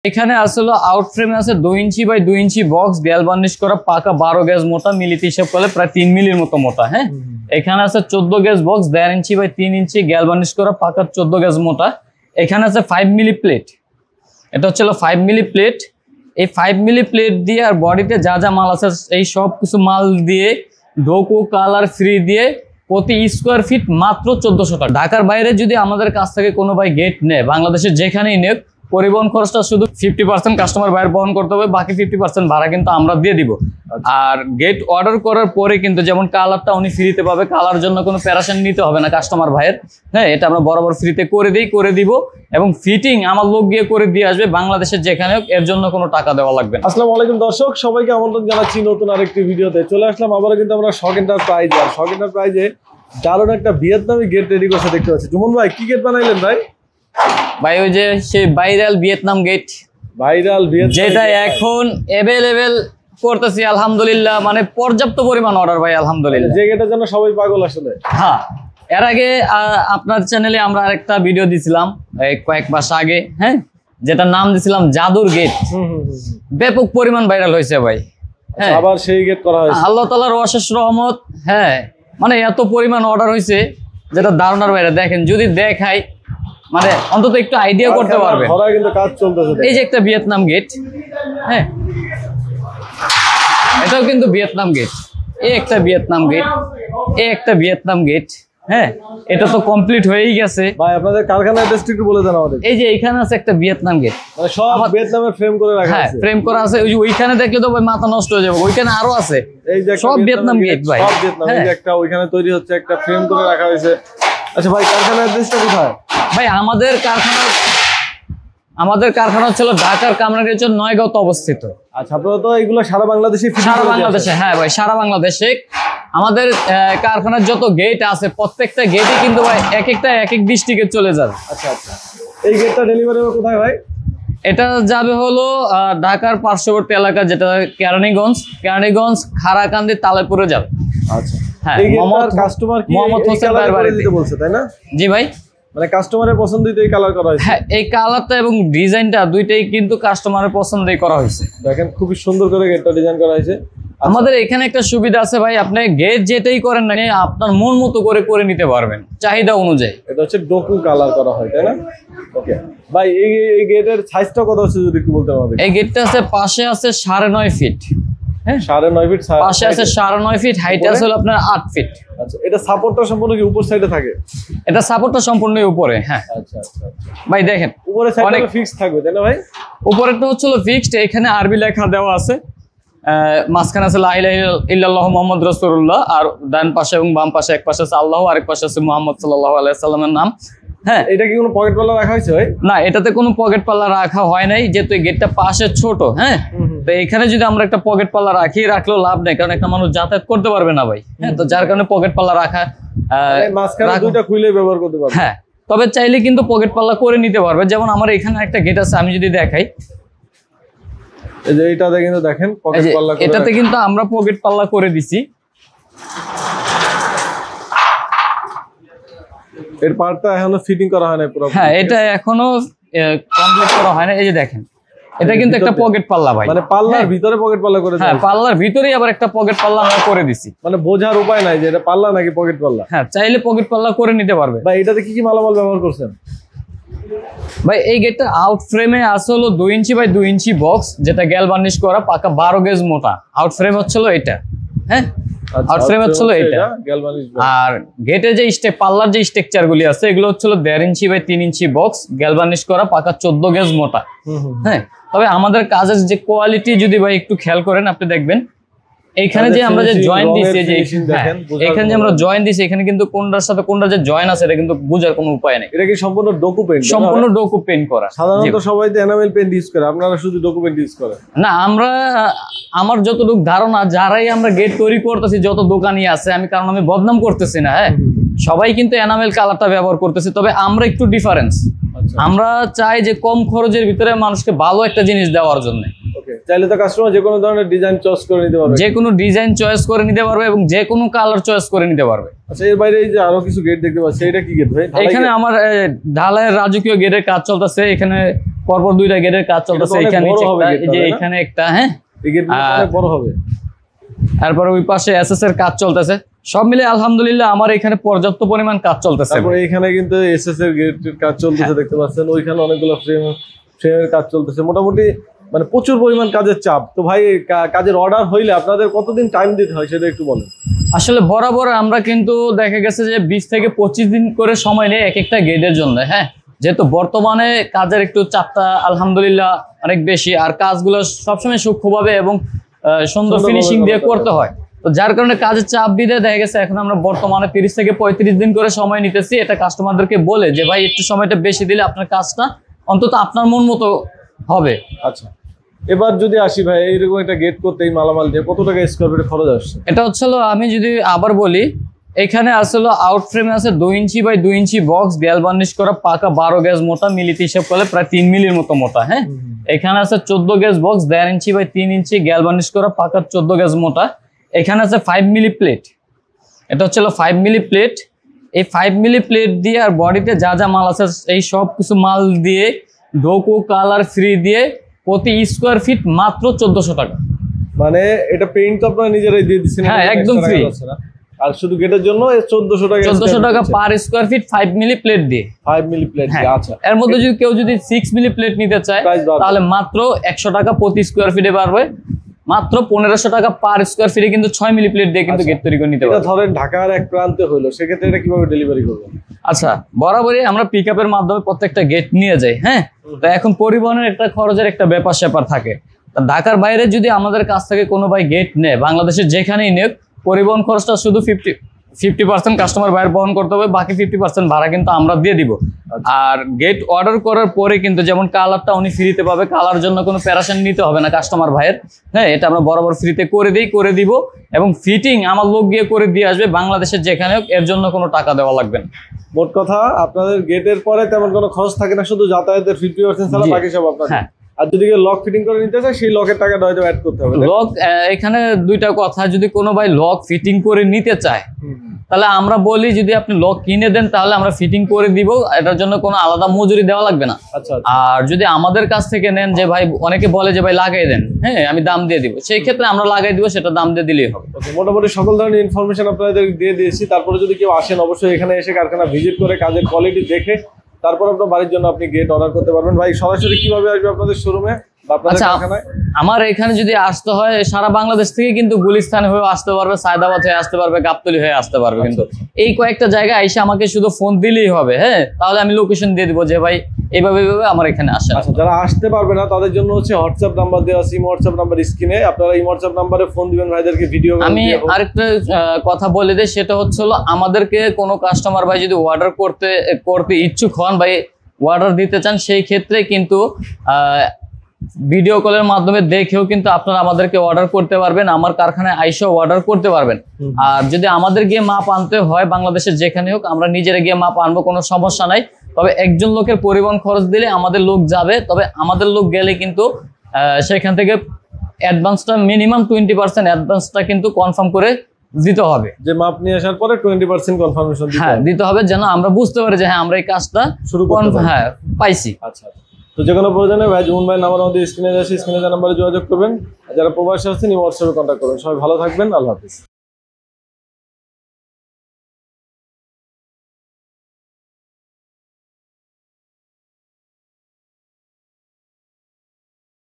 এখানে আসলে আউট ফ্রেমে আছে 2 ইঞ্চি বাই 2 ইঞ্চি বক্স গ্যাল বার্নিশ করা পাকা 12 গেজ মোটা, মিলিতে হিসাব করলে প্রায় 3 মিলির মতো মোটা। হ্যাঁ, এখানে আছে 14 gauge box 1.5 inch by 3 inch gall varnish করা পাকা 14 গেজ মোটা। এখানে আছে 5 মিলি প্লেট, এটা হচ্ছে 5 মিলি প্লেট। এই 5 মিলি প্লেট দিয়ে আর বডিতে যা যা মাল আছে এই সব কিছু মাল দিয়ে ডোকো কালার ফ্রি দিয়ে প্রতি স্কোয়ার ফিট মাত্র 1400 টাকা। ঢাকার বাইরে যদি আমাদের কাছ থেকে কোনো ভাই গেট নেয়, বাংলাদেশের যেখানেই নেক, পরিবহন খরচটা শুধু 50% কাস্টমার বাইরে বহন করতে হবে, বাকি 50% ভাড়া কিন্তু আমরা দিয়ে দিব। আর গেট অর্ডার করার পরে কিন্তু যেমন কালারটা উনি ফ্রিতে পাবে, কালার জন্য কোনো প্যারাশন নিতে হবে না কাস্টমার ভাইয়ের। হ্যাঁ, এটা আমরা বরাবর ফ্রিতে করে দিব এবং ফিটিং আমার লোক গিয়ে করে দিয়ে আসবে বাংলাদেশের যেখানে হোক, এর জন্য কোনো টাকা দেওয়া লাগবে না। আসসালামু আলাইকুম দর্শক, সবাইকে আমন্ত্রণ জানাচ্ছি নতুন আরেকটি ভিডিওতে। চলে আসলাম আবারও কিন্তু আমরা শখ এন্টারপ্রাইজে। আর শখ এন্টারপ্রাইজে দারুণ একটা ভিয়েতনামি গেট রেডি করছে দেখতে পাচ্ছি। জুমন ভাই, কি গেট বানাইলেন ভাই? ভাই ওই যে সেই ভাইরাল ভিয়েতনাম গেট, যেটা এখন অ্যাভেলেবেল করতেছি আলহামদুলিল্লাহ, মানে পর্যাপ্ত পরিমাণ অর্ডার ভাই আলহামদুলিল্লাহ। যে গেটের জন্য সবাই পাগল আসলে। হ্যাঁ, এর আগে আপনার চ্যানেলে আমরা আরেকটা ভিডিও দিছিলাম কয়েক মাস আগে, হ্যাঁ, যেটা নাম দিছিলাম জাদুর গেট। ব্যাপক পরিমাণ ভাইরাল হয়েছে ভাই। হ্যাঁ, আবার সেই গেট করা হয়েছে আল্লাহ তাআলার অশেষ রহমত। হ্যাঁ, মানে এত পরিমাণ অর্ডার হয়েছে যেটা ধারণার বাইরে। দেখেন, যদি দেখাই মানে অন্তত একটু আইডিয়া করতে পারবে। কিন্তু কাজ চলতেছে। এই যে একটা ভিয়েতনাম গেট, হ্যাঁ, এটাও কিন্তু ভিয়েতনাম গেট। এই একটা ভিয়েতনাম গেট, এই একটা ভিয়েতনাম গেট। হ্যাঁ, এটা তো কমপ্লিট হয়েই গেছে ভাই। আপনাদের কারখানার অ্যাড্রেসটা একটু বলে দেন আমাদের। এই যে এখানে আছে একটা ভিয়েতনাম গেট, মানে সব ভিয়েতনামে ফ্রেম করে রাখা আছে। হ্যাঁ, ফ্রেম করা আছে। ওই যে ওইখানে দেখলে তো ভাই মাথা নষ্ট হয়ে যাবে, ওইখানে আরো আছে। এই যে সব ভিয়েতনাম গেট ভাই, সব ভিয়েতনাম। এই যে একটা ওইখানে তৈরি হচ্ছে, একটা ফ্রেম করে রাখা হয়েছে। আচ্ছা ভাই, কারখানার অ্যাড্রেসটা কোথায়? ভাই আমাদের কারখানা ছিল ঢাকার কামরাঙ্গীরচর নয়গাঁওতে অবস্থিত। আচ্ছা, আপনারা তো এগুলো সারা বাংলাদেশে? সারা বাংলাদেশে, হ্যাঁ ভাই, সারা বাংলাদেশে আমাদের কারখানার যত গেট আছে প্রত্যেকটা গেটই কিন্তু ভাই এক একটা এক এক ডিস্ট্রিক্টে চলে যাবে। আচ্ছা আচ্ছা, এই গেটটা ডেলিভারি হবে কোথায় ভাই? এটা যাবে হলো ঢাকার পার্শ্ববর্তী এলাকা, যেটা কেরানীগঞ্জ খারাকান্দি তালেপুরে যাবে। আচ্ছা, হ্যাঁ, কাস্টমার কি মোহাম্মদ হোসেন ভাইয়ের বাড়িতে বলছে, তাই না? জি ভাই, মানে কাস্টমারের পছন্দই তো এই কালার করা হয়েছে। হ্যাঁ, এই কালারটা এবং ডিজাইনটা দুইটাই কিন্তু কাস্টমারের পছন্দই করা হয়েছে। দেখেন, খুবই সুন্দর করে গেটটা ডিজাইন করা হয়েছে। আমাদের এখানে একটা সুবিধা আছে ভাই, আপনি গেট যেটাই করেন না আপনার মন মতো করে নিতে পারবেন চাহিদা অনুযায়ী। এটা হচ্ছে ডোকু কালার করা হয়, তাই না? ওকে ভাই, এই গেটের সাইজটা কত আছে যদি একটু বলতে পারবেন? এই গেটটা আছে, পাশে আছে 9.5 ফিট। হ্যাঁ, 9.5 ফিট, পাশে আছে 9.5 ফিট, হাইট আছে আপনার 8 ফিট। আচ্ছা, এটা সাপোর্টটা সম্পূর্ণ কি উপর সাইডে থাকে? এটা সাপোর্টটা সম্পূর্ণ উপরে। হ্যাঁ, আচ্ছা আচ্ছা ভাই দেখেন, উপরে সাইডে ফিক্স থাকবে, তাই না ভাই? উপরেরটা হচ্ছে ফিক্সড, এখানে আরবি লেখা দেওয়া আছে, মাঝখানে আছে লা ইলাহা ইল্লাল্লাহু মুহাম্মাদুর রাসূলুল্লাহ, আর ডান পাশে এবং বাম পাশে, এক পাশে আছে আল্লাহ, আরেক পাশে আছে মুহাম্মদ সাল্লাল্লাহু আলাইহি সাল্লামের নাম। হ্যাঁ, এটা কি কোনো পকেট পাল্লা রাখা হয়েছে ভাই? না, এটাতে কোনো পকেট পাল্লা রাখা হয় নাই, যেহেতু এই গেটটা পাশে ছোট। হ্যাঁ, তো এখানে যদি আমরা একটা পকেট পাল্লা রাখলেও লাভ নেই, কারণ একটা মানুষ যাতায়াত করতে পারবে না ভাই। হ্যাঁ, তো যার কারণে পকেট পাল্লা রাখা, মাঝখানে দুইটা খুলে ব্যবহার করতে পারবে। হ্যাঁ, তবে চাইলে কিন্তু পকেট পাল্লা করে নিতে পারবে। যেমন আমার এখানে একটা গেট আছে, আমি যদি দেখাই, এই যে এটাতে কিন্তু দেখেন পকেট পাল্লা করে, এটাতে কিন্তু আমরা পকেট পাল্লা করে দিছি। এর পার্টটা এখনো ফিটিং করা হয় না পুরো। হ্যাঁ, এটা এখনো কমপ্লিট করা হয় না। এই যে দেখেন, এটা কিন্তু একটা পকেট পাল্লা ভাই, মানে পাল্লার ভিতরে পকেট পাল্লা করে। হ্যাঁ, পাল্লার ভিতরেই আবার একটা পকেট পাল্লা আমরা করে দিছি। মানে বোঝার উপায় নাই যে এটা পাল্লা নাকি পকেট পাল্লা। হ্যাঁ, চাইলে পকেট পাল্লা করে নিতে পারবে। ভাই, এটাতে কি কি মালামাল ব্যবহার করছেন? ভাই, এই গেটটা আউট ফ্রেমে আছে হলো 2 ইঞ্চি বাই 2 ইঞ্চি বক্স, যেটা গ্যাল বার্নিশ করা পাকা 12 গেজ মোটা। আউট ফ্রেম হচ্ছিল এটা। হ্যাঁ, আউট ফ্রেম হচ্ছিল এটা। আর গেটে যে পাল্লার যে স্ট্রাকচার গুলি আছে এগুলো হচ্ছিল 1.5 ইঞ্চি বাই 3 ইঞ্চি বক্স গ্যাল বার্নিশ করা পাকা 14 গেজ মোটা। হ্যাঁ, তবে আমাদের কাজের যে কোয়ালিটি যদি ভাই একটু খেয়াল করেন, আপনি দেখবেন এইখানে যে আমরা যে জয়েন দিছি, যে এখানে যে আমরা জয়েন দিছি, এখানে কিন্তু কোনটার সাথে কোনটা যে জয়েন আছে এটা কিন্তু বোঝার কোনো উপায় নেই। এটা কি সম্পূর্ণ ডোকু পেইন্ট? সম্পূর্ণ ডোকু পেইন্ট করা। সাধারণত সবাই তো এনামেল পেইন্ট ইউজ করে, আপনারা শুধু ডোকু পেইন্ট ইউজ করেন? না, আমার যতটুকু ধারণা, যারাই আমরা গেট তৈরি করতেছি, যত দোকানি আছে, কারণ আমি বদনাম করতেছি না, হ্যাঁ, সবাই কিন্তু এনামেল কালারটা ব্যবহার করতেছে। তবে আমরা একটু ডিফারেন্স, আমরা চাই যে কম খরচের ভিতরে মানুষকে ভালো একটা জিনিস দেওয়ার জন্য। চাইলে তো কাস্টমার যে কোনো ধরনের ডিজাইন চয়েস করে নিতে পারবে, যে কোনো ডিজাইন চয়েস করে নিতে পারবে এবং যে কোনো কালার চয়েস করে নিতে পারবে। আচ্ছা, এর বাইরে এই যে আরো কিছু গেট দেখতে পাচ্ছি, এটা কি গেট ভাই? এখানে আমার ঢালাইয়ের রাজকীয় গেটের কাজ চলতেছে। এখানে পরপর দুইটা গেটের কাজ চলতেছে। এখানে এখানে একটা, হ্যাঁ এই গেটগুলো অনেক বড় হবে। তারপরে ওই পাশে এসএস এর কাজ চলতেছে। সব মিলে আলহামদুলিল্লাহ আমার এখানে পর্যাপ্ত পরিমাণ কাজ চলতেছে। তারপরে এখানে কিন্তু এসএস এর গেটের কাজ চলতেছে, দেখতে পাচ্ছেন। ওইখানে অনেকগুলো ফ্রেমের কাজ চলতেছে। মোটামুটি মানে প্রচুর পরিমাণ কাজের চাপ। তো ভাই কাজের অর্ডার হইলে আপনাদের কতদিন টাইম দিতে হয় সেটা একটু বলেন। আসলে বরাবর আমরা কিন্তু দেখা গেছে যে 20 থেকে 25 দিন করে সময় নেই এক একটা গেটের জন্য। হ্যাঁ, যেহেতু বর্তমানে কাজের একটু চাপটা আলহামদুলিল্লাহ অনেক বেশি, আর কাজগুলো সবসময় সূক্ষ্মভাবে এবং সুন্দর ফিনিশিং দিয়ে করতে হয়। তো যার কারণে কাজের চাপ বিধে দেখা গেছে এখন আমরা বর্তমানে 30 থেকে 35 দিন করে সময় নিতেছি। এটা কাস্টমারদেরকে বলে যে ভাই একটু সময়টা বেশি দিলে আপনার কাজটা অন্তত আপনার মন মতো হবে। আচ্ছা, এবার যদি আসি ভাই, এইরকম একটা গেট করতে এই মালামাল দিয়ে কত টাকা স্কয়ার ফিট খরচ আসছে? এটা হচ্ছিল, আমি যদি আবার বলি, এখানে আসলে আউট ফ্রেমে আছে 2 ইঞ্চি বাই 2 ইঞ্চি বক্স, গ্যাল বার্নিশ করা পাকা 12 গেজ মোটা, মিলিতে হিসাব করলে প্রায় 3 মিলির মতো মোটা। হ্যাঁ, এখানে আছে 14 gauge box, 1.5 inch by 3 inch, gall varnish করা পাকা 14 গেজ মোটা। এখানে আছে 5 মিলি প্লেট। এটা হচ্ছিল 5 মিলি প্লেট। এই 5 মিলি প্লেট দিয়ে আর বডিতে যা যা মাল আছে এই সব কিছু মাল দিয়ে ডোকো কালার ফ্রি দিয়ে প্রতি স্কোয়ার ফিট মাত্র 1400 টাকা। মানে এটা পেইন্ট তো আপনারা নিজেরাই দিয়ে দিচ্ছেন? হ্যাঁ, একদম ফ্রি। আর শুধু গেটের জন্য 1400 টাকা। 1400 টাকা per square feet 5 milli plate দিয়ে। 5 মিলি প্লেট দিয়ে, আচ্ছা। এর মধ্যে যদি কেউ যদি 6 মিলি প্লেট নিতে চায় তাহলে মাত্র 100 টাকা প্রতি স্কোয়ার ফিটে পারবে। মাত্র 1500 টাকা পার স্কোয়ার ফিটে কিন্তু 6 মিলি প্লেট দিয়ে কিন্তু গেট তৈরি করে নিতে পারবে। এটা ধরেন ঢাকার এক প্রান্তে হলো, সেক্ষেত্রে এটা কিভাবে ডেলিভারি করবেন? আচ্ছা, বরাবরই আমরা পিকআপের মাধ্যমে প্রত্যেকটা গেট নিয়ে যাই। হ্যাঁ, তো এখন পরিবহনের একটা খরচের একটা ব্যাপার স্যাপার থাকে। ঢাকার বাইরে যদি আমাদের কাছ থেকে কোনো ভাই গেট নেয়, বাংলাদেশের যেখানেই নেক, পরিবহন খরচটা শুধু 50% কাস্টমার বাইরে বহন করতে হবে, বাকি 50% ভাড়া কিন্তু আমরা দিয়ে দিব। আর গেট অর্ডার করার পরে কিন্তু যেমন কালারটা উনি ফ্রিতে পাবে, কালার জন্য কোনো প্যারাশন নিতে হবে না কাস্টমার ভাইয়ের। হ্যাঁ, এটা আমরা বরাবর ফ্রিতে করে দিব এবং ফিটিং আমার লোক গিয়ে করে দিয়ে আসবে বাংলাদেশের যেখানে হোক, এর জন্য কোনো টাকা দেওয়া লাগবে না। মোট কথা আপনাদের গেটের পরে তেমন কোনো খরচ থাকে না, শুধু যাতায়াতের 50% ছাড়া বাকি সব আপনাদের। হ্যাঁ, আর যদি লক ফিটিং করে নিতে চায় সেই লকের টাকাটা হয়তো অ্যাড করতে হবে। লক এখানে দুইটা কথা, যদি কোনো ভাই লক ফিটিং করে নিতে চায় তাহলে আমরা বলি যদি আপনি লক কিনে দেন তাহলে আমরা ফিটিং করে দিব, এটার জন্য কোনো আলাদা মজুরি দেওয়া লাগবে না। আচ্ছা, আর যদি আমাদের কাছ থেকে নেন যে ভাই, অনেকে বলে যে ভাই লাগাই দেন, হ্যাঁ আমি দাম দিয়ে দিব, সেই ক্ষেত্রে আমরা লাগাই দিব, সেটা দাম দিয়ে দিলেই হবে। মোটামুটি সকল ধরনের ইনফরমেশন আপনাদের দিয়ে দিয়েছি। তারপরে যদি কেউ আসেন অবশ্যই এখানে এসে কারখানা ভিজিট করে কাজের কোয়ালিটি দেখে তারপর আপনার বাড়ির জন্য আপনি গেট অর্ডার করতে পারবেন। ভাই সরাসরি কিভাবে আসবে আপনাদের শোরুমে? আচ্ছা, আমার এখানে যদি আসতে হয় সারা বাংলাদেশ থেকে কিন্তু গুলিস্তান হয়ে আসতে পারবে, সায়দাবাদ হয়ে আসতে পারবে, গাবতলী হয়ে আসতে পারবে। কিন্তু এই কয়েকটা জায়গায় এসে আমাকে শুধু ফোন দিলেই হবে। হ্যাঁ, তাহলে আমি লোকেশন দিয়ে দিব যে ভাই এইভাবে আমার এখানে আসেন। আচ্ছা, যারা আসতে পারবে না তাদের জন্য হচ্ছে হোয়াটসঅ্যাপ নাম্বার দেওয়া আছে, হোয়াটসঅ্যাপ নাম্বার স্ক্রিনে, আপনারা এই হোয়াটসঅ্যাপ নাম্বারে ফোন দিবেন ভাইদেরকে ভিডিও। আমি আরেকটা কথা বলে দিই, সেটা হচ্ছে আমাদেরকে কোনো কাস্টমার ভাই যদি অর্ডার করতে ইচ্ছুক হন বা অর্ডার দিতে চান, সেই ক্ষেত্রে কিন্তু ভিডিও কলের মাধ্যমে দেখেও কিন্তু আপনারা আমাদেরকে অর্ডার করতে পারবেন, আমার কারখানায় আইসেও অর্ডার করতে পারবেন। আর যদি আমাদের গিয়ে মাপ আনতে হয় বাংলাদেশের যেখানে হোক, আমরা নিজেরা গিয়ে মাপ আনবো, কোনো সমস্যা নাই। তবে একজন লোকের পরিবহন খরচ দিলে আমাদের লোক যাবে, তবে আমাদের লোক গেলে কিন্তু সেখান থেকে অ্যাডভান্সটা মিনিমাম 20% অ্যাডভান্সটা কিন্তু কনফার্ম করে দিতে হবে। যে মাপ নিয়ে আসার পরে 20% কনফার্মেশন দিতে হবে, যেন আমরা বুঝতে পারি যে হ্যাঁ আমরা এই কাজটা শুরু পাইছি। আচ্ছা, তো যে কোনো প্রয়োজনে ভাই জুমন ভাই নাম্বার আমাদের স্ক্রিনে আছে, স্ক্রিনে নাম্বারে যোগাযোগ করবেন। যারা প্রবাসী আছেন হোয়াটসঅ্যাপে কন্ট্যাক্ট করবেন। সবাই ভালো থাকবেন, আল্লাহ হাফেজ।